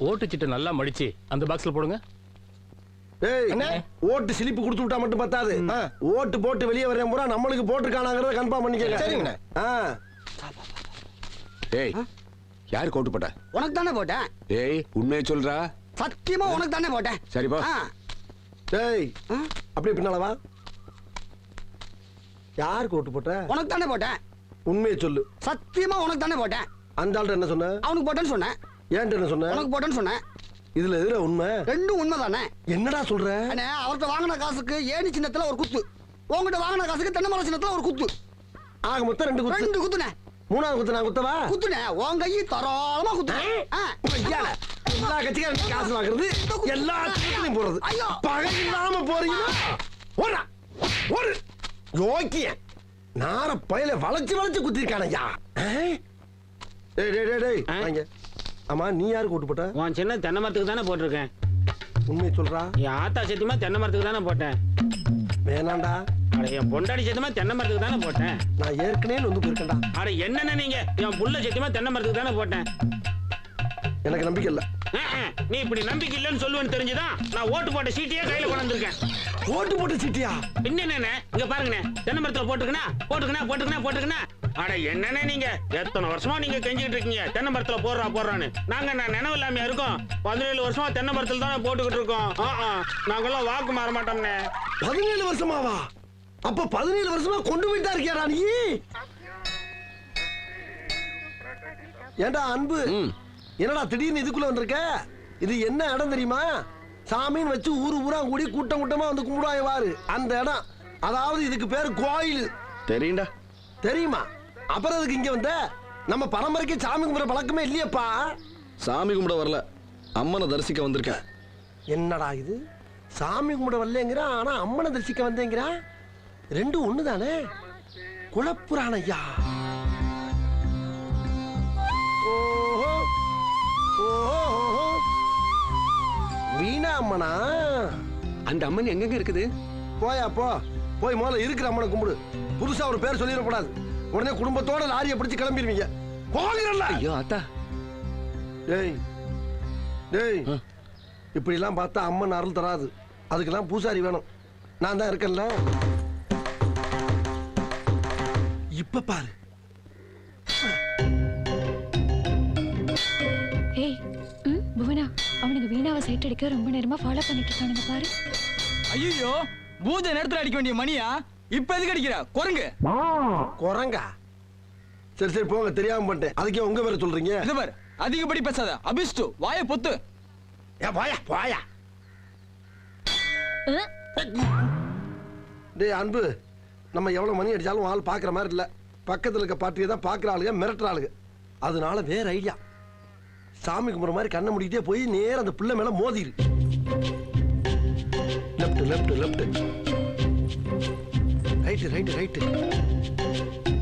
ஓட்டு சீட்டை நல்லா மடிச்சு அந்த பாக்ஸ்ல போடுங்க. ஓட்டு சிலிப்பு கொடுத்து விட்டா மட்டும் பத்தாது. ஓட்டு போட்டு வெளியே வரேன் பூரா நம்மளுக்கு போட்டுருக்கானாங்கிறத கன்ஃபார்ம் பண்ணிக்கங்க. சரிங்கண்ணே. ஏய், யாருக்கு ஓட்டு போட்ட? உனக்கு தானே போட்டேன். ஏய், உண்மையை சொல்றா. சத்தியமா உனக்கு தானே போட்டேன். சரிப்பா. டேய், அப்படியே பின்னால வா. யாருக்கு ஓட்டு போட்ட? உனக்கு தானே போட்டேன். உண்மையை சொல்லு. சத்தியமா உனக்கு தானே போட்டேன். அந்த ஆள்கிட்ட என்ன சொன்ன? அவனுக்கு போட்டேன்னு சொன்னேன். ஏன்ட்ட என்ன சொன்ன? உனக்கு போட்டேன்னு சொன்னேன். இதுல எதுல உண்மை? ரெண்டும் உண்மைதானே. என்னடா சொல்ற? அவர்கிட்ட வாங்கின காசுக்கு ஏணி சின்னத்துல ஒரு குத்து, உங்ககிட்ட வாங்கின காசுக்கு தென்னை சின்னத்துல ஒரு குத்து. ஆக மொத்தம் 2 குத்து. 2 குத்துனே. மூணாவது குத்து நான் குத்தவா? குத்துனே. உன் கையை தாராளமா குத்துனே. எல்லா கட்சிக்காரங்க காசு வாங்குறது, எல்லா திட்டத்திலையும் போறது. பகை இல்லாம போறீங்க. ஓடுறா, ஓடு. யோக்கிய நார பயில வளைச்சு வளைச்சு குத்திருக்கானயா. டேய் டேய் டேய் டேய், வாங்க. ஆமா, நீ யாருக்கு ஓட்டு போட்ட? உன் சின்ன தென்னை மரத்துக்கு தானே போட்டிருக்கேன். உண்மையை சொல்றா. என் ஆத்தா சத்தியமா தென்னை மரத்துக்கு தானே போட்டேன். வேணாண்டா. அட, என் பொண்டாடி சத்தியமா தென்னை மரத்துக்கு தானே போட்டேன். நான் ஏற்கனவே வந்து போயிருக்கேன்டா. அட, என்னென்ன நீங்க? என் புள்ள சத்தியமா தென்னை மரத்துக்கு தானே போட்டேன். எனக்கு நம்பிக்கை இல்ல. நீ இப்படி நம்பிக்கை இல்லைன்னு சொல்லுவேன்னு தெரிஞ்சுதான் நான் ஓட்டு போட்ட சீட்டையே கையில கொண்டு வந்திருக்கேன். ஓட்டு போட்ட சீட்டியா? என்னென்ன இங்க பாருங்கண்ணே, தென்னை மரத்துல போட்டுக்கணா. அட, என்னென்ன நீங்க எத்தனை வருஷமா நீங்க கெஞ்சிட்டு இருக்கீங்க தென்னை மரத்துல போடுறான்னு. நான் நினைவு இல்லாம இருக்கோம். 17 வருஷமா தென்னை மரத்துல தானே போட்டுக்கிட்டு இருக்கோம். நாங்கெல்லாம் வாக்கு மாற மாட்டோம்னே. 17 வருஷமாவா? அப்ப 17 வருஷமா கொண்டு போயிட்டா இருக்கியாடா நீ? ஏண்டா அன்பு, என்னடா திடீர்னு இதுக்குள்ள வந்திருக்க? இது என்ன இடம் தெரியுமா? சாமின்னு வச்சு ஊரு ஊரா கூடி கூட்டம் கூட்டமா வந்து கும்பிடுவாங்க வாரு, அந்த இடம். அதாவது இதுக்கு பேரு கோயில். தெரியும்டா. தெரியுமா? அப்புறம் அதுக்கு இங்க வந்த? நம்ம பரம்பரைக்கு சாமி கும்பிட பழக்கமே இல்லையப்பா. சாமி கும்பிட வரல, அம்மனை தரிசிக்க வந்திருக்கேன். என்னடா இது? சாமி கும்பிட வரலங்கிற, ஆனா அம்மனை தரிசிக்க வந்தேங்கிற. ரெண்டும் ஒண்ணுதானே? குலப்புராண ஐயா. ஓஹோ ஓஹோ, வீணா அம்மனா? அந்த அம்மன் எங்கெங்க இருக்குது? போயா போ, போய் முதல்ல இருக்கிற அம்மனை கும்பிடு. புதுசா ஒரு பேர் சொல்லிடக்கூடாது. உடனே குடும்பத்தோட லாரியை பிடிச்சு கிளம்பிடுவீங்க. போகிறல்ல. ஐயோ அத்தா. டேய் டேய், இப்படி எல்லாம் பார்த்தா அம்மன் அருள் தராது. அதுக்கெல்லாம் பூசாரி வேணும். நான் தான் இருக்கேன்ல. இப்ப பாரு. ஏய், புவனா, அவனுக்கு வீணாவை சைட் அடிக்க ரொம்ப நேரமா ஃபாலோ பண்ணிட்டு இருக்கானுங்க பாரு. ஐயோ, பூஜை நேரத்துல அடிக்க வேண்டிய மணியா இப்ப எதுக்கு அடிக்கிற? குரங்கு. குரங்கா? சரி சரி போங்க, தெரியாம பண்ணிட்டேன். அதுக்கே உங்க பேரை சொல்றீங்க? இது பாரு, அதிகப்படி பேசாத. அபிஷ்டு, வாயை பொத்து. போயா போயா. டேய் அன்பு, நம்ம எவ்வளவு மணி அடிச்சாலும் ஆள் பாக்குற மாதிரி இல்ல. பக்கத்துல இருக்க பாட்டியை தான் பாக்குற ஆளுங்க, மிரட்டுற ஆளுங்க. அதனால வேற ஐடியா. சாமி கும்பிட்ற மாதிரி கண்ணை முடிக்கிட்டே போய் நேரம் அந்த பிள்ளை மேல மோதிரு. Left left left, right right right,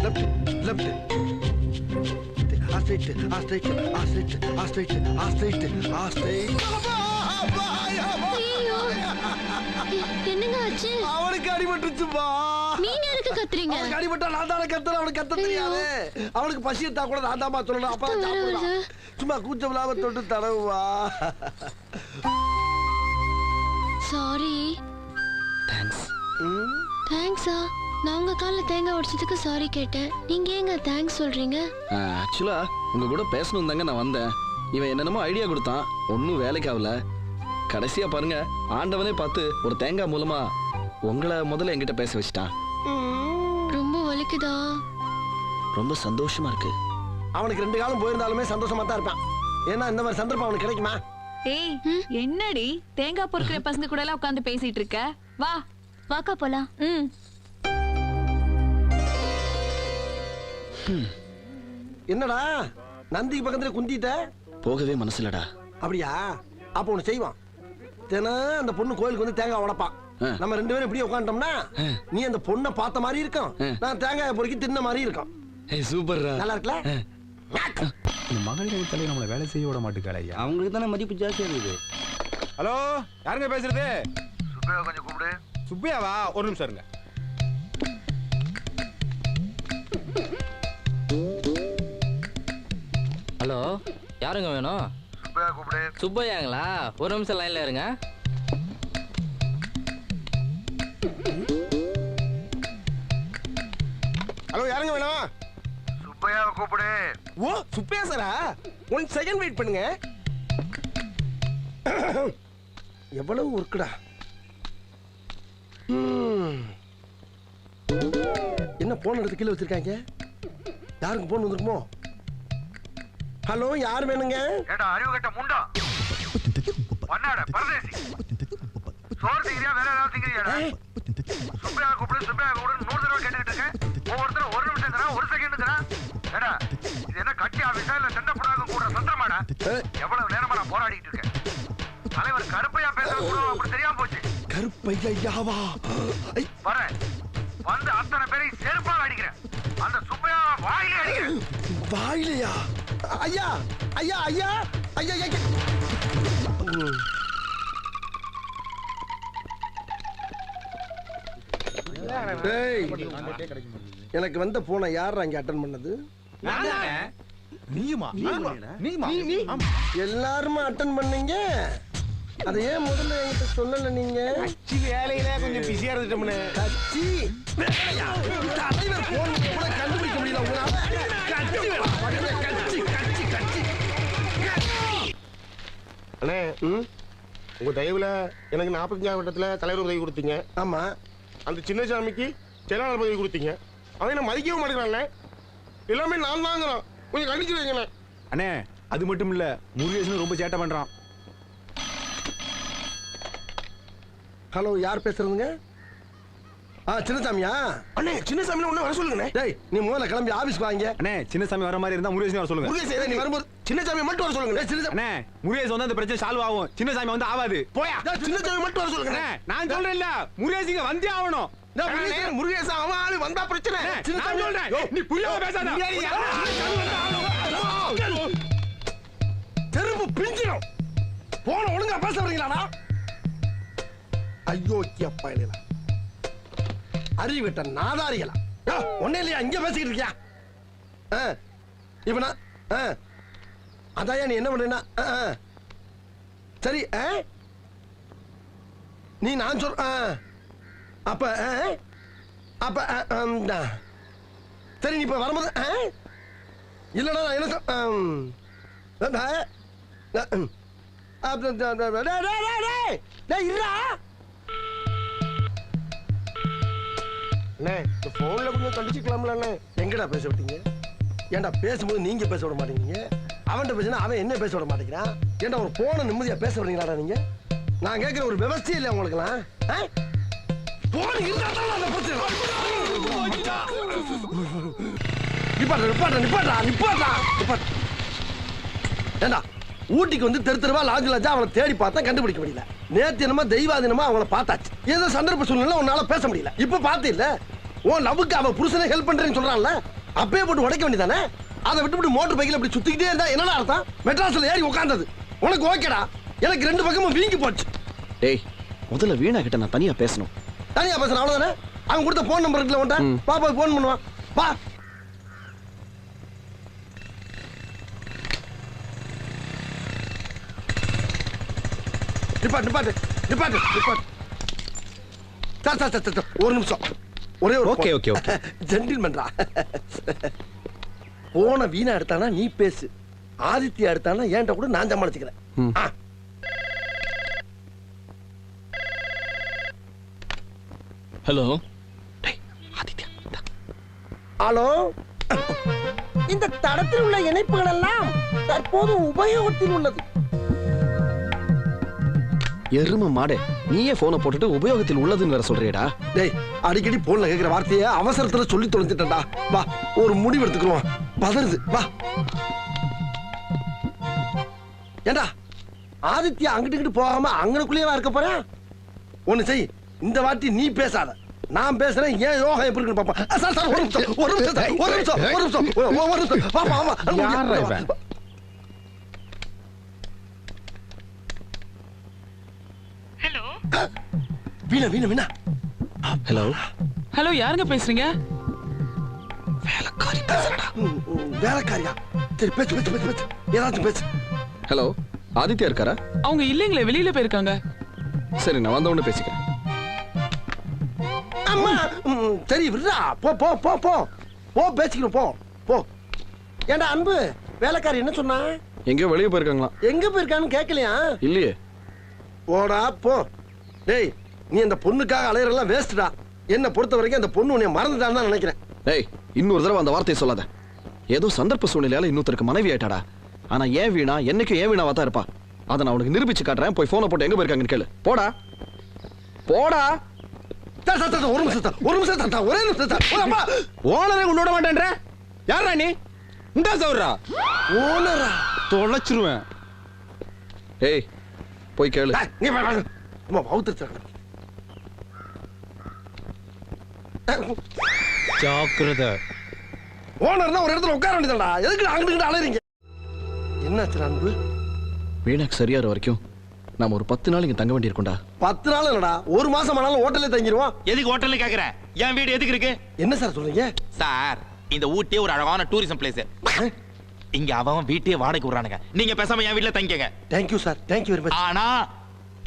left left, straight straight straight straight straight straight. என்னங்க ஆச்சு? அவனுக்கு அடிபட்டுச்சுப்பா. நீங்க எதுக்கு கத்துறீங்க? அவனுக்கு அடிபட்டா நான் தானே கத்துறேன். அவனுக்கு கத்த தெரியாது. அவனுக்கு பசி எடுத்தா கூட நான் தாமா சொல்லணும். அப்பா சாப்பிடலாம். சும்மா கூச்சம் இல்லாம தொட்டு தடவுவா. சாரி. தேங்க்ஸ். தேங்க்ஸா? நான் உங்க கால்ல தேங்காய் உடைச்சதுக்கு சாரி கேட்டேன். நீங்க ஏங்க தேங்க்ஸ் சொல்றீங்க? ஆக்சுவலா உங்க கூட பேசணும் தாங்க நான் வந்தேன். இவன் என்னென்னமோ ஐடியா கொடுத்தான், ஒன்னும் வேலைக்கு ஆகல. கடைசியா பாருங்க, ஆண்டவனே பார்த்து ஒரு தேங்காய் மூலமா உங்களை முதல்ல என்கிட்ட பேச வச்சுட்டான். ரொம்ப வலிக்குதா? ரொம்ப சந்தோஷமா இருக்கு. அவனுக்கு 2 காலம் போயிருந்தாலுமே சந்தோஷமா தான் இருப்பான். ஏன்னா இந்த மாதிரி சந்தர்ப்பம் அவனுக்கு கிடைக்குமா? ஏய், என்னடி தேங்காய் பொறுக்கிற பசங்க கூட எல்லாம் உட்கார்ந்து பேசிட்டு இருக்க? வா வாக்கா போலாம். என்னடா நந்திக்கு பக்கத்துல குந்திட்ட? போகவே மனசுலடா. அப்படியா? அப்ப ஒண்ணு செய்வான். தினம் அந்த பொண்ணு கோயிலுக்கு வந்து தேங்காய் உடைப்பான். நம்ம 2 பேரும் இப்படியே உட்காந்துட்டோம்னா நீ அந்த பொண்ணை பார்த்த மாதிரி இருக்கும், நான் தேங்காய் பொறுக்கி தின்ன மாதிரி இருக்கும். சூப்பர்ரா. நல்லா இருக்குல்ல? இந்த மகளிர் தலைவர் நம்மளை வேலை செய்ய விட மாட்டேங்கிறாள் ஐயா. அவங்களுக்கு தானே மதிப்பு ஜாஸ்தியா இருக்குது. ஹலோ, யாருங்க பேசுறது? சுப்பையா கொஞ்சம் கூப்பிடு. சுப்பையாவா? ஒரு நிமிஷம் இருங்க. ஹலோ, யாருங்க வேணும்? சுப்பையாங்களா? ஒரு நிமிஷம் லைன்ல இருங்க. ஹலோ, யாருங்க வேணும்? சுப்பையாவை கூப்பிடு. ஓ, சுப்பையா சாரா? 1 செகண்ட் வெயிட் பண்ணுங்க. எவ்வளவு ஒர்க்குடா. என்ன போன் எடுத்து கீழே வச்சிருக்காங்க? யாருக்கு போன் வந்திருக்குமோ? ஹலோ, யார் வேணுங்க? ஏடா அறிவு கட்ட முண்டா, பண்ணாட பரதேசி, சோறு திங்கிறியா வேற ஏதாவது திங்கிறியாடா? சுப்பையா கூப்பிடு, சுப்பையா கூப்பிடு 100 தடவை கேட்டுக்கிட்டு இருக்கேன். ஒவ்வொருத்தரும் 1 நிமிஷம் 1 செகண்ட். ஏடா இது என்ன கட்சி ஆபீஸா இல்ல சண்டை புடாக கூட சந்திரமாடா? எவ்வளவு நேரமா நான் போராடிட்டு இருக்கேன். தலைவர் கருப்பையா பேசுற கூட அப்படி தெரியாம போச்சு. கருப்பையாவா? வரேன் வந்து அத்தனை பேரையும் செருப்பால் அடிக்கிறேன். அந்த சுப்பையா வாயிலே அடிக்கிறேன். வாயிலையா? ஐயா ஐயா ஐயா ஐயா ஐயா. டேய், எனக்கு வந்த போனை யார் அங்க அட்டெண்ட் பண்ணது? எல்லாருமே அட்டெண்ட் பண்ணீங்க. அதை ஏன் முதல்ல என்கிட்ட சொல்லல நீங்க? கட்சி வேலையில கொஞ்சம் பிஸியா இருந்துட்டோம்னே. கட்சி வேலையா? தலைவர் போன் கூட கண்டுபிடிக்க முடியல உங்களால. கட்சி வேலை. கட்சி கட்சி கட்சி. அண்ணே, உங்க தயவுல எனக்கு 45 வட்டத்துல தலைவர் உதவி கொடுத்தீங்க. ஆமா. அந்த சின்னசாமிக்கு செயலாளர் பதவி கொடுத்தீங்க. அவன் என்ன மதிக்கவே மாட்டேங்கிறான்ல. எல்லாமே நான் தாங்கிறான். கொஞ்சம் கண்டிச்சு வைங்களே. அண்ணே, அது மட்டும் இல்ல, முருகேசன் ரொம்ப சேட்டை பண்றான். ஹலோ, யார் பேசுறதுங்க? சின்னசாமியா? அண்ணே, சின்னசாமி ஒண்ணு வர சொல்லுங்க. டேய், நீ முதல்ல கிளம்பி ஆபீஸ்க்கு வாங்க. அண்ணே, சின்னசாமி வர மாதிரி இருந்தா முருகேசன் வர சொல்லுங்க. முருகேசன், நீ வரும்போது சின்னசாமி மட்டும் வர சொல்லுங்க. சின்னசாமி, அண்ணே, முருகேசன் வந்து அந்த பிரச்சனை சால்வ் ஆகும். சின்னசாமி வந்து ஆவாது. போயா. சின்னசாமி மட்டும் வர சொல்லுங்க. அண்ணே, நான் சொல்றேன் இல்ல, முருகேசன் வந்தே ஆகணும். முருகேசன் அவன் ஆளு வந்தா பிரச்சனை. நான் சொல்றேன், நீ புரியாம பேசாத. தெரும்பு பிஞ்சிடும். போன ஒழுங்கா பேச வரீங்களாடா? ஐயோ அப்பா, இல்லையா அறிவு விட்ட நாதாரிகளா? ஒன்னே இல்லையா இங்க பேசிக்கிட்டு இருக்கியா? இப்ப நான் அதாயா நீ என்ன பண்றீன்னா? சரி, நீ நான் சொல் அப்ப அப்ப சரி, நீ இப்ப வரும்போது இல்லடா நான் என்ன போன்ல கொஞ்சம் கண்டிச்சுக்கலாம்ல. எங்கடா பேச விட்டீங்க? ஏன்டா பேசும்போது நீங்க பேச விட மாட்டேங்கிறீங்க? அவன்கிட்ட பேசினா அவன் என்ன பேச விட மாட்டேங்கிறான்? ஏன்டா ஒரு போன நிம்மதியா பேச விடுறீங்களாடா நீங்க? நான் கேட்கிற ஒரு விவசாயம் இல்லை உங்களுக்குலாம். போன் இருந்தா தான் அந்த பிரச்சனை. நிப்பாட்டா. ஏண்டா ஊட்டிக்கு வந்து தெருவா லாஜா அவனை தேடி பார்த்தா கண்டுபிடிக்க முடியல. நேத்து என்னமா தெய்வாதீனமா அவங்கள பார்த்தாச்சு. ஏதோ சந்தர்ப்ப சூழ்நிலை உன்னால பேச முடியல. இப்ப பார்த்து இல்ல உன் லவ்வுக்கு அவன் புருஷனை ஹெல்ப் பண்றேன்னு சொல்றான்ல, அப்பயே போட்டு உடைக்க வேண்டியதானே? அதை விட்டு மோட்டர் பைக்கில் அப்படி சுத்திக்கிட்டே இருந்தா என்னடா அர்த்தம்? மெட்ராஸ்ல ஏறி உட்கார்ந்தது உனக்கு ஓகேடா, எனக்கு 2 பக்கமும் வீங்கி போச்சு. டேய், முதல்ல வீணா கிட்ட நான் தனியா பேசணும். தனியா பேசுறேன் அவ்வளவுதானே? அவன் கொடுத்த போன் நம்பர் இருக்குல்ல உன்ட்ட, பாப்பா போன் பண்ணுவான். வா. நிப்பாட்டு. சார், ஒரு நிமிஷம். ஒரே ஒரு ஓகே. ஜென்டில்மேன்டா. போன வீணா எடுத்தானா நீ பேசு, ஆதித்யா எடுத்தானா ஏன்ட்ட கூட நான் சமாளிச்சுக்கிறேன். ஹலோ. ஹலோ, இந்த தடத்தில் உள்ள இணைப்புகள் எல்லாம் தற்போது உபயோகத்தில் உள்ளது. எரும மாடே, நீயே போனை போட்டுட்டு உபயோகத்தில் உள்ளதுன்னு வேற சொல்றியடா? டேய், அடிக்கடி போன்ல கேக்குற வார்த்தையை அவசரத்துல சொல்லி தொலைஞ்சிட்டா. வா, ஒரு முடிவு எடுத்துக்கிறோம். பதறுது, வா. ஏண்டா ஆதித்யா அங்கிட்டு போகாம அங்கனுக்குள்ளேயே இருக்க போறேன். ஒண்ணு செய், இந்த வாட்டி நீ பேசாத, நான் பேசுறேன். ஏன் யோகா எப்படி இருக்குன்னு பாப்பா. சார், ஒரு நிமிஷம். பாப்பா. வீணா. ஹலோ. ஹலோ, யாருங்க பேசுறீங்க? வேலைக்காரியா? சரி, பேச்சு. ஏதாச்சும் பேச்சு. ஹலோ, ஆதித்யா இருக்காரா? அவங்க இல்லைங்களே, வெளியில போயிருக்காங்க. சரி, நான் வந்த உடனே பேசிக்கிறேன். அம்மா சரி விடுறா. போ போ போ போ போ பேசிக்கிறோம். போ போ. ஏண்டா அன்பு, வேலைக்காரி என்ன சொன்னா? எங்கேயோ வெளியே போயிருக்காங்களா? எங்க போயிருக்கான்னு கேட்கலையா? இல்லையே. போடா போ. டேய், நீ அந்த பொண்ணுக்காக அலையறெல்லாம் வேஸ்ட்டா. என்ன பொறுத்த வரைக்கும் அந்த பொண்ணு உன்னை மறந்துட்டான்னு தான் நினைக்கிறேன். டேய், இன்னொரு தடவை அந்த வார்த்தையை சொல்லாத. ஏதோ சந்தர்ப்ப சூழ்நிலையால இன்னொருத்தருக்கு மனைவி ஆயிட்டாடா. ஆனா ஏன் வீணா, என்னைக்கும் ஏன் வீணாவா தான் இருப்பா. அதை நான் உனக்கு நிரூபிச்சு காட்டுறேன். போய் போனை போட்டு எங்க போயிருக்காங்கன்னு கேளு. போடா போடா. ஒரு நிமிஷம் ஒரே நிமிஷம். ஓனரே உன்னோட மாட்டேன்ற யாரா நீ? இந்த சௌரா ஓனரா தொலைச்சிருவேன். ஏய், போய் கேளு. நீ பௌத்திருத்த ஜாக்கிரதை. ஓனர்னா ஒரு இடத்துல உட்கார வேண்டியதுடா. எதுக்கு அங்கிட்டு அலையறீங்க? என்னாச்சு அன்பு? வீணாக்கு சரியாற வரைக்கும் நாம ஒரு 10 நாள் இங்க தங்க வேண்டியிருக்கும்டா. 10 நாள் இல்லடா, ஒரு மாசம் ஆனாலும் ஹோட்டல்ல தங்கிடுவோம். எதுக்கு ஹோட்டல்ல கேக்குறேன்? என் வீடு எதுக்கு இருக்கு? என்ன சார் சொல்றீங்க? சார், இந்த ஊட்டியே ஒரு அழகான டூரிசம் பிளேஸ். இங்க அவன் வீட்டையே வாடகைக்கு விடுறானுங்க. நீங்க பேசாம என் வீட்ல தங்கிக்கங்க. Thank you sir, thank you very much. ஆனா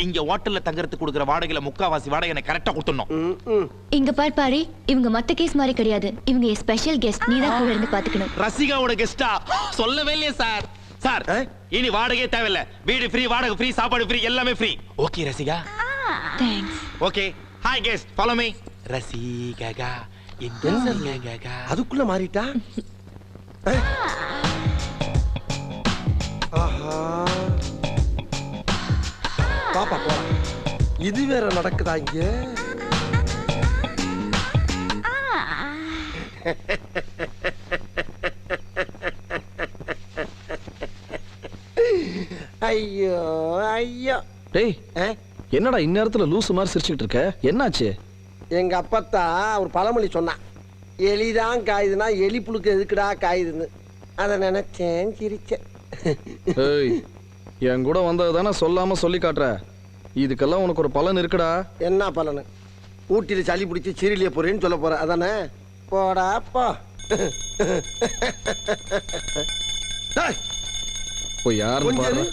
இங்க ஹோட்டல்ல தங்கறதுக்கு கொடுக்குற வாடகையில முக்காவாசி வாடகை எனக்கு கரெக்டா கொடுத்துடணும். இங்க பார் பாரி, இவங்க மத்த கேஸ் மாதிரி கிடையாது. இவங்க ஸ்பெஷல் கெஸ்ட். நீ தான் கூட இருந்து பாத்துக்கணும். ரசிகாவோட கெஸ்டா? சொல்லவே இல்லையே சார். சார், இனி வாடகையே தேவையில்ல. வீடு ஃப்ரீ, வாடகை ஃப்ரீ, சாப்பாடு ஃப்ரீ, எல்லாமே free. Okay Rasika? Thanks. Okay. Hi guest, follow me. Rasika இந்த அதுக்குள்ள மாறிட்டா. ஆஹா, பாப்பா போ. இது வேற நடக்குதா இங்க? ஐயோ ஐயோ. டேய், என்னடா இந்நேரத்துல லூசு மாதிரி சிரிச்சுக்கிட்டு இருக்க? என்னாச்சு? எங்க அப்பத்தா ஒரு பழமொழி சொன்னான். எலிதான் காயுதுன்னா எலி புழுக்கு எதுக்குடா காயுதுன்னு. அதை நினைச்சேன், சிரிச்சேன். ஏய், என் கூட வந்தது தானே சொல்லாம சொல்லி காட்டுற. இதுக்கெல்லாம் உனக்கு ஒரு பலன் இருக்குடா. என்ன பலனு? ஊட்டியில சளி பிடிச்சி சீரியலிய போறேன்னு சொல்ல போற அதானே? போடா போ. போய் யாருன்னு பாரு.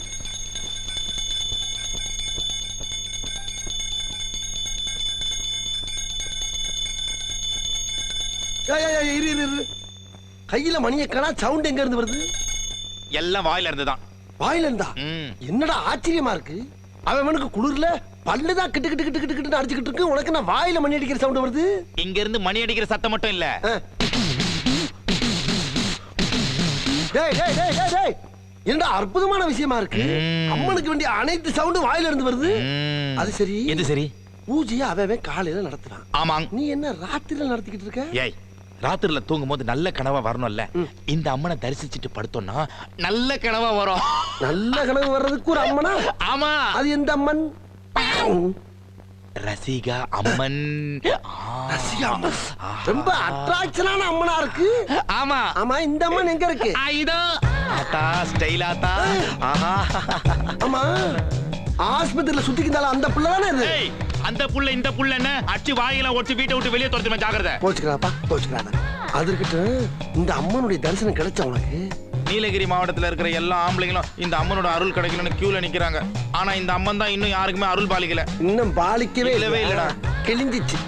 கையில மணியக்கானா சவுண்ட் எங்க இருந்து வருது? எல்லாம் வாயில இருந்துதான். வாயில இருந்தா? என்னடா ஆச்சரியமா இருக்கு. அவனுக்கு குளிர்ல பல்லுதான் கிட்டு கிட்டு கிட்டு கிட்டு கிட்டு அடிச்சுக்கிட்டு இருக்கு. உனக்கு நான் வாயில மணி அடிக்கிற சவுண்ட் வருது. இங்க இருந்து மணி அடிக்கிற சத்தம் மட்டும் இல்ல. டேய் டேய் டேய் டேய் டேய், என்னடா அற்புதமான விஷயமா இருக்கு. அம்மனுக்கு வேண்டிய அனைத்து சவுண்டும் வாயில இருந்து வருது. அது சரி. எது சரி? பூஜையை அவன் காலையில நடத்துறான். ஆமாங்க. நீ என்ன ராத்திரில நடத்திக்கிட்டு இருக்க? ஏய், ராத்திரில தூங்கும் போது நல்ல கனவா வரணும்ல. இந்த அம்மனை தரிசிச்சுட்டு படுத்தோம்னா நல்ல கனவா வரும். நல்ல கனவு வர்றதுக்கு ஒரு அம்மனா? ஆமா. அது எந்த அம்மன்? ரசிகா அம்மன். ரசிகா அம்மன் ரொம்ப அட்ராக்ஷனான அம்மனா இருக்கு. ஆமா ஆமா. இந்த அம்மன் எங்க இருக்கு? இதோ ஆத்தா, ஸ்டைல் ஆத்தா. ஆஹா. ஆமா, ஆஸ்பத்திரியில சுத்திக்கிட்டால அந்த புள்ள தானே இது? ஏய், அந்த புள்ள இந்த புள்ள என்ன அச்சி வாயில ஒட்டி வீட்டை விட்டு வெளியே துரத்துமே. ஜாக்கிரதை. போச்சுக்கறாப்பா, போச்சுக்கறாங்க. அதற்கிட்ட இந்த அம்மனுடைய தரிசனம் கிடைச்ச உனக்கு? நீலகிரி மாவட்டத்துல இருக்கிற எல்லா ஆம்பளைங்களும் இந்த அம்மனோட அருள் கிடைக்கணும்னு கியூல நிக்கிறாங்க. ஆனா இந்த அம்மன் தான் இன்னும் யாருக்குமே அருள் பாலிக்கல. இன்னும் பாலிக்கவே இல்லடா. கிழிஞ்சிச்சு.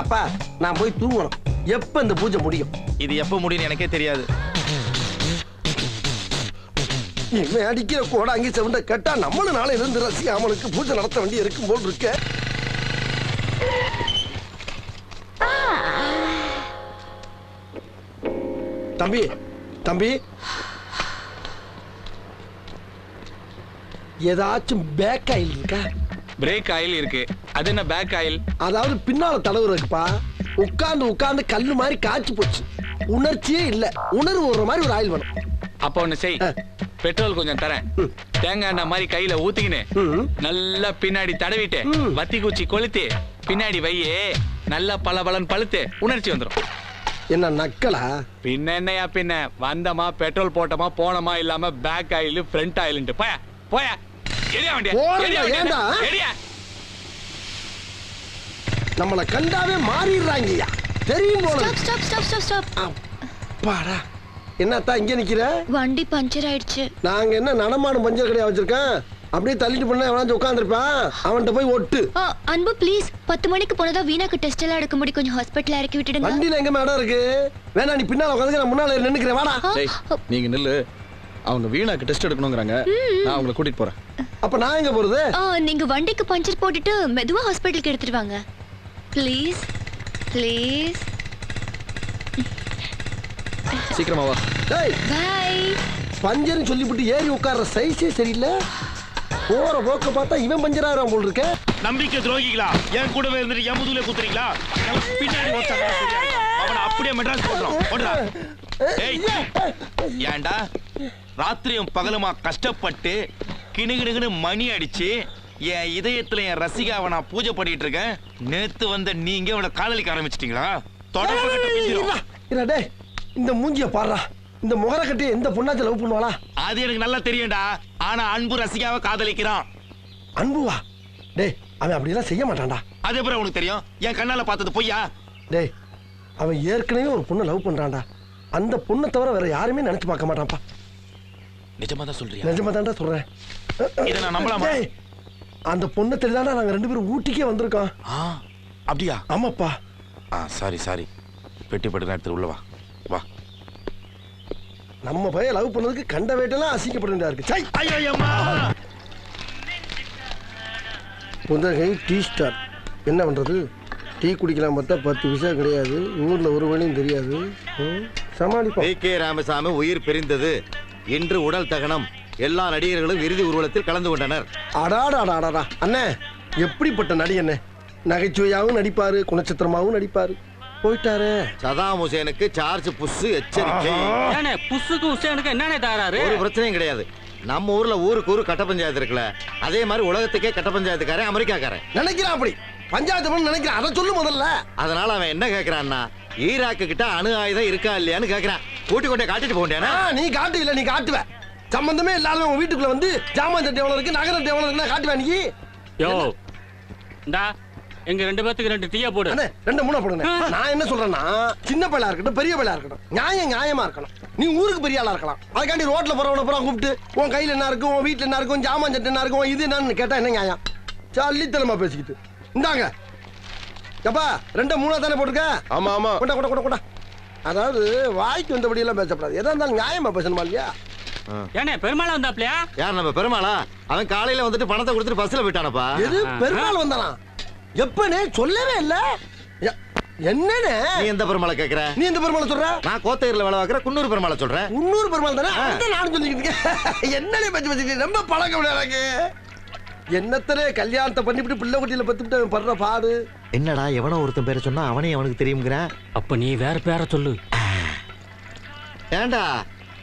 அப்பா, நான் போய் தூங்கணும். எப்ப இந்த பூஜை முடியும்? இது எப்ப முடியும் எனக்கே தெரியாது. இவன் அடிக்கிற கோடாங்கி சவுண்ட கேட்டா நம்மளும் நாளையில இருந்து ரசிகா அம்மனுக்கு பூஜை நடத்த வேண்டி இருக்கும் போல் இருக்க. தம்பி தம்பி, ஏதாச்சும் பேக் ஆயில் இருக்கா? பிரேக் ஆயில் இருக்கு. அது என்ன பேக் ஆயில்? அதாவது பின்னால தடவுறதுக்குப்பா. உட்கார்ந்து உட்கார்ந்து கல்லு மாதிரி காய்ச்சி போச்சு. உணர்ச்சியே இல்ல. உணர்வு வர்ற மாதிரி ஒரு ஆயில் வேணும். அப்ப ஒண்ணு செய், பெட்ரோல் கொஞ்சம் தரேன். தேங்காய் எண்ணெய் மாதிரி கையில ஊத்திக்கினு நல்லா பின்னாடி தடவிட்டு வத்தி குச்சி கொளுத்தி பின்னாடி வையே. நல்லா பலபலன் பழுத்து உணர்ச்சி வந்துடும். என்ன நக்கலா? பின்ன என்னையா பின்ன, வந்தமா பெட்ரோல் போட்டமா போனமா இல்லாம பேக் ஆயில் ஃப்ரண்ட் ஆயில் போயா போயா. எரியா வண்டியா. நம்மள கண்டாவே மாறிடுறாங்கய்யா. தெரியும் போல. Stop stop stop stop stop. அப்பாடா, என்னத்தா இங்க நிக்கிற? வண்டி பஞ்சர் ஆயிடுச்சு. நாங்க என்ன நடமாடும் பஞ்சர் கடையா வச்சிருக்கேன்? அப்படியே தள்ளிட்டு பண்ண எவனாச்சும் உட்காந்துருப்பான், அவன்கிட்ட போய் ஒட்டு. அன்பு ப்ளீஸ், 10 மணிக்கு போனதா வீணாக்கு டெஸ்ட் எல்லாம் எடுக்க முடியும், கொஞ்சம் ஹாஸ்பிட்டல் இறக்கி விட்டுடுங்க. வண்டியில எங்க இடம் இருக்கு? வேணா நீ பின்னால உட்காந்து, நான் முன்னால நின்னுக்கிறேன், வாடா. டேய், நீங்க நில்லு. அவங்க வீணாக்கு டெஸ்ட் எடுக்கணுங்கிறாங்க, நான் அவங்கள கூட்டிட்டு போறேன். அப்ப நான் எங்க போறது? நீங்க வண்டிக்கு பஞ்சர் போட்டுட்டு மெதுவா ஹாஸ்பிட்டலுக்கு எடுத்துட்டு வாங்க ப்ளீஸ். ப்ளீஸ் சீக்கிரமா வா. டேய், பை. பஞ்சர்னு சொல்லிவிட்டு ஏறி உட்கார்ற சைஸே சரியில்லை. போற போக்க பார்த்தா இவன் பஞ்சராகிறான் போல் இருக்க. நம்பிக்கை துரோகிகளா, என் கூடவே இருந்துட்டு என் முதுகுல குத்துறீங்களா? பின்னாடி அவனை அப்படியே மெட்ராஸ் போடுறோம். ஏன்டா ராத்திரியும் பகலுமா கஷ்டப்பட்டு கிணுகிணுகினு மணி அடிச்சு என் இதயத்துல என் ரசிகாவை நான் பூஜை பண்ணிட்டு இருக்கேன். நேத்து வந்த நீங்க அவனை காதலிக்க ஆரம்பிச்சிட்டீங்களா? டேய், இந்த மூஞ்சிய பாடுறா. இந்த முகர கட்டி எந்த பொண்ணாச்சும் லவ் பண்ணுவாளா? அது எனக்கு நல்லா தெரியும்டா. ஆனா அன்பு ரசிகாவை காதலிக்கிறான். அன்புவா? டேய், அவன் அப்படியெல்லாம் செய்ய மாட்டான்டா. அது எப்படி உனக்கு தெரியும்? என் கண்ணால பார்த்தது பொய்யா? டேய், அவன் ஏற்கனவே ஒரு பொண்ணை லவ் பண்றான்டா. அந்த பொண்ணை தவிர வேற யாருமே நினைச்சு பார்க்க மாட்டான்ப்பா. நிஜமா தான் சொல்றியா? நிஜமா தான்டா சொல்றேன். இத நான் நம்பலாமா? டேய், அந்த பொண்ணை தெரியாதா நாங்க 2 பேரும் ஊட்டிக்கே வந்திருக்கோம். அப்படியா? ஆமாப்பா. சாரி. பெட்டி பட்டு எடுத்து உள்ள வா. வா. நம்ம பையன் லவ் பண்ணதுக்கு கண்ட வேட்டெல்லாம் அசிக்கப்பட வேண்டியதா இருக்கு. சை, ஐயோ அம்மா. புந்தகை டீ ஸ்டார். என்ன பண்றது? டீ குடிக்கலாம் பார்த்தா 10 பைசா கிடையாது. ஊர்ல ஒரு வழியும் தெரியாது. சமாளிப்போம். கே ராமசாமி உயிர் பிரிந்தது. இன்று உடல் தகனம். எல்லா நடிகர்களும் இறுதி ஊர்வலத்தில் கலந்து கொண்டனர். அடாடாடாடா அண்ணே, எப்படிப்பட்ட நடிகண்ணே! நகைச்சுவையாகவும் நடிப்பாரு, குணச்சித்திரமாகவும் நடிப்பாரு. போயிட்டாரு. சதாம் ஹுசேனுக்கு சார்ஜ் புஷ் எச்சரிக்கை. புஷ்ஷுக்கு ஹுசேனுக்கு என்னனே தாராரு? ஒரு பிரச்சனையும் கிடையாது. நம்ம ஊர்ல ஊருக்கு ஊரு கட்ட பஞ்சாயத்து இருக்குல்ல, அதே மாதிரி உலகத்துக்கே கட்ட பஞ்சாயத்துக்காரன் அமெரிக்காக்காரன் நினைக்கிறான். அப்படி பஞ்சாயத்து பண்ண நினைக்கிறான். அதை சொல்லு முதல்ல. அதனால அவன் என்ன கேட்கறான்னா, ஈராக்கு கிட்ட அணு ஆயுதம் இருக்கா இல்லையான்னு கேட்கறான். கூட்டி கொண்டே காட்டிட்டு போண்டியானா? நீ காட்டு இல்ல, நீ காட்டுவ. சம்பந்தமே இல்லாத உங்க வீட்டுக்குள்ள வந்து ஜாமான் சட்டை எவ்வளவு இருக்கு, நகரம் எவ்வளவு இருக்குன்னா காட்டுவேன் நீ. யோ இந்தா, எங்க 2 பேத்துக்கு 2 டீயா போடு. அண்ணே, 2 3 போடுங்க. நான் என்ன சொல்றேன்னா, சின்ன பையலா இருக்கட்டும், பெரிய பையலா இருக்கட்டும், நியாயமா இருக்கணும். நீ ஊருக்கு பெரிய ஆளா இருக்கலாம். அதுக்காண்டி ரோட்ல போறவன பூரா கூப்பிட்டு உன் கையில என்ன இருக்கும், உன் வீட்டுல என்ன இருக்கும், ஜாமான் சட்டை என்ன இருக்கும், இது என்னன்னு கேட்டா என்ன நியாயம்? சல்லித்தனமா பேசிக்கிட்டு. இந்தாங்க எப்பா, 2 3 தானே போட்டுருக்க? ஆமா ஆமா. கொண்டா கொண்டா கொண்டா கொண்டா. அதாவது வாய்க்கு வந்தபடி எல்லாம் பேசப்படாது. எதா இருந்தாலும் நியாயமா பேசணுமா இல்லையா? ஏனே பெருமாள் வந்தாப்லையா? யார் நம்ம பெருமாளா? அவன் காலையில வந்துட்டு பணத்தை கொடுத்துட்டு பஸ்ல போயிட்டானப்பா. எது பெருமாள் வந்தானா? எப்பனே சொல்லவே இல்ல. என்னனே நீ எந்த பெருமாளை கேக்குற? நீ எந்த பெருமாளை சொல்ற? நான் கோத்தையர்ல வேலை பார்க்கற குன்னூர் பெருமாளை சொல்றேன். குன்னூர் பெருமாள் தானே? அத நான் சொல்லிக்கிட்டு இருக்கேன். என்னனே பத்தி பத்தி ரொம்ப பழக்கம் எனக்கு. என்னத்தனே கல்யாணத்தை பண்ணிவிட்டு பிள்ளை குட்டியில பத்துட்டு படுற பாடு. என்னடா எவனோ ஒருத்தன் பேரை சொன்னா அவனே அவனுக்கு தெரியும்ங்கறான். அப்ப நீ வேற பேரை சொல்லு. ஏண்டா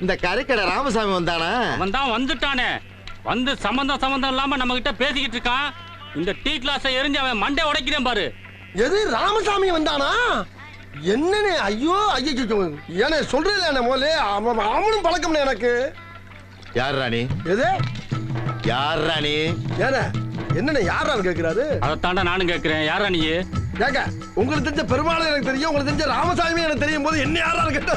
இந்த கரைக்கடை ராமசாமி வந்தானா? அவன் தான் வந்துட்டானே. வந்து சம்பந்தம் இல்லாம நம்ம கிட்ட பேசிக்கிட்டு இருக்கான். இந்த டீ கிளாஸை எரிஞ்சு அவன் மண்டை உடைக்கிறேன் பாரு. எது ராமசாமி வந்தானா? என்னனே? ஐயோ ஐயோ, ஏனே சொல்றேன் மோலே, அவனும் பழக்கம் எனக்கு. யார் ராணி? எது யார் ராணி? ஏனே என்னனே யாரான்னு கேக்குறாரு? அதைத்தாண்டா நானும் கேட்கிறேன். யாரா நீ? கேக்க, உங்களுக்கு தெரிஞ்ச பெருமாளை எனக்கு தெரியும், உங்களுக்கு தெரிஞ்ச ராமசாமி எனக்கு தெரியும் போது என்ன யாரா கேட்டா?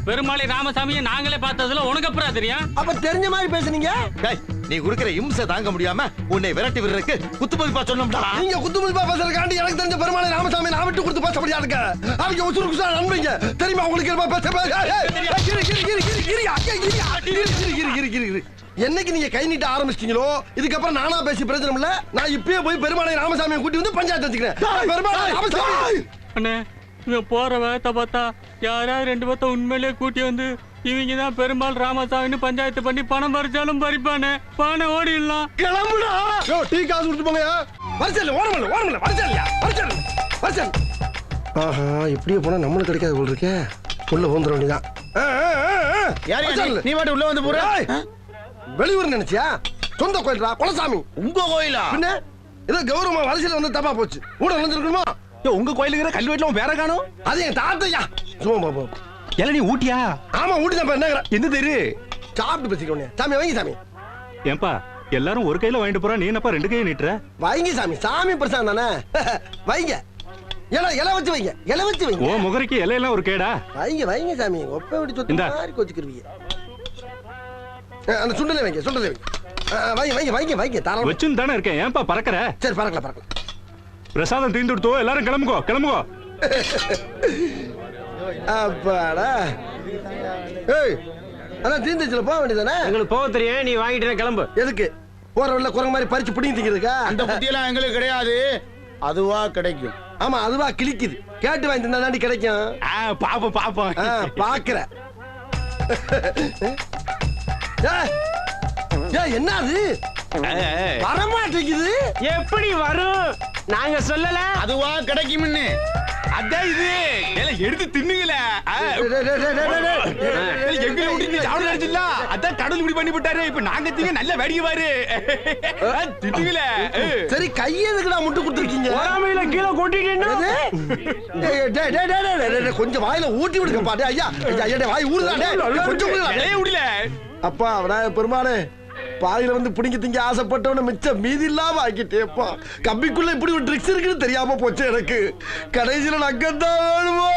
பெருமாளை ராமசாமியை நாங்களே பார்த்ததுல உனக்கு அப்புறம் தெரியும். அப்ப தெரிஞ்ச மாதிரி பேசுனீங்க. நீ குடுக்கிற இம்சை தாங்க முடியாம உன்னை விரட்டி விடுறதுக்கு குத்துமதிப்பா சொன்னோம்டா. நீங்க குத்துமதிப்பா பேசுறதுக்காண்டி எனக்கு தெரிஞ்ச பெருமாளை ராமசாமி நான் விட்டு கொடுத்து பேச முடியாதுங்க. அவங்க உசுறு குசா நண்பீங்க தெரியுமா உங்களுக்கு? என்னைக்கு நீங்க கை நீட்ட ஆரம்பிச்சிட்டீங்களோ இதுக்கப்புறம் நானா பேசி பிரச்சனை இல்ல. நான் இப்பயே போய் பெருமாளை ராமசாமியை கூட்டி வந்து பஞ்சாயத்து வச்சுக்கிறேன். பெருமாளை ராமசாமி அண்ணே, இவன் போற வேகத்தை பார்த்தா யாராவது 2 பேர்த்த உண்மையிலேயே கூட்டி வந்து இவங்க தான் பெருமாள் ராமசாமின்னு பஞ்சாயத்து பண்ணி பணம் பறிச்சாலும் பறிப்பானே. பணம் ஓடிடலாம். கிளம்புடா. டீ காசு கொடுத்து போங்க. வரச்சல் ஓரமல்ல வரச்சல்யா வரச்சல். ஆஹா, இப்படியே போனா நம்மளுக்கு கிடைக்காது போல் இருக்கே. உள்ள வந்துட வேண்டியதான். நீ மட்டும் உள்ள வந்து போற? வெளியூர் நினைச்சியா? சொந்த கோயில்ரா குலசாமி. உங்க கோயிலா? பின்ன ஏதோ கௌரவமா வரிசையில் வந்து தப்பா போச்சு. கூட நினைச்சிருக்கணுமா? உங்க கோயிலுங்கிற கல்வெட்டுல வேற காணும். அது என் தாத்தையா. சும்மா பாப்போம். எல்லாம் நீ ஊட்டியா? ஆமா ஊட்டி தான். என்ன எந்த தெரு? சாப்பிட்டு பேசிக்கோனே. சாமி வைங்க சாமி. ஏன்பா எல்லாரும் ஒரு கையில வாங்கிட்டு போறா, நீ என்னப்பா 2 கையை நீட்டுற? வைங்க சாமி. சாமி பிரசாதம் தானே. வைங்க. இலை வச்சு வைங்க, இலை வச்சு வைங்க. ஓ முகரைக்கு இலையெல்லாம் ஒரு கேடா? வைங்க வைங்க சாமி, ஒப்ப எப்படி சொத்து இந்தா. மாதிரி கொச்சுக்கிருவீங்க. அந்த சுண்டலை வைங்க, சுண்டலை வைங்க. வைங்க வைங்க வைங்க வைங்க தாராளமா. வச்சுன்னு தானே இருக்கேன், ஏன்பா பறக்கற? சரி பறக்கலாம் பறக்கலாம். பிரசாதம் தீர்ந்து கொடுத்தோ, எல்லாரும் கிளம்புகோ கிளம்புகோ. அப்பாடா. ஏய் அதான் தீந்துச்சுல போக வேண்டியதானே? எங்களுக்கு போக தெரியும், நீ வாங்கிட்டு கிளம்பு. எதுக்கு போற வழியில குரங்கு மாதிரி பறிச்சு பிடிங்கி திங்கிறதுக்கா? அந்த புத்தியெல்லாம் எங்களுக்கு கிடையாது, அதுவா கிடைக்கும். ஆமா அதுவா கிளிக்குது, கேட்டு வாங்கி தின்னா தாண்டி கிடைக்கும். பாப்போம் பாப்போம். பாக்குற என்ன அது வரமாட்டேங்குது? எப்படி வரும்? நாங்க சொல்லல. அதுவா கிடைக்கும்னு. அதான் இது எடுத்து தின்னுங்களே. எங்களை விட்டு சாப்பிட நினைச்சில்ல, அதான் கடவுள் இப்படி பண்ணி விட்டாரு. இப்ப நாங்க திங்க நல்ல வேடிக்கை பாரு. தின்னுங்களே. சரி கையெதுக்குடா முட்டு கொடுத்துருக்கீங்க? கீழே கொட்டிட்டீங்கன்னா கொஞ்சம் வாயில ஊட்டி விடுங்க பாட்டு. ஐயா ஐயா வாய் ஊடுதாடே, கொஞ்சம் விடல. அப்பா விநாயகர் பெருமானே, பாயில வந்து பிடிங்க திங்க ஆசைப்பட்டவன மிச்சம் மீதி இல்லாம ஆக்கிட்டேப்பா. கம்பிக்குள்ள இப்படி ஒரு ட்ரிக்ஸ் இருக்குன்னு தெரியாம போச்சு எனக்கு. கடைசியில நக்கத்தான் வேணுமா?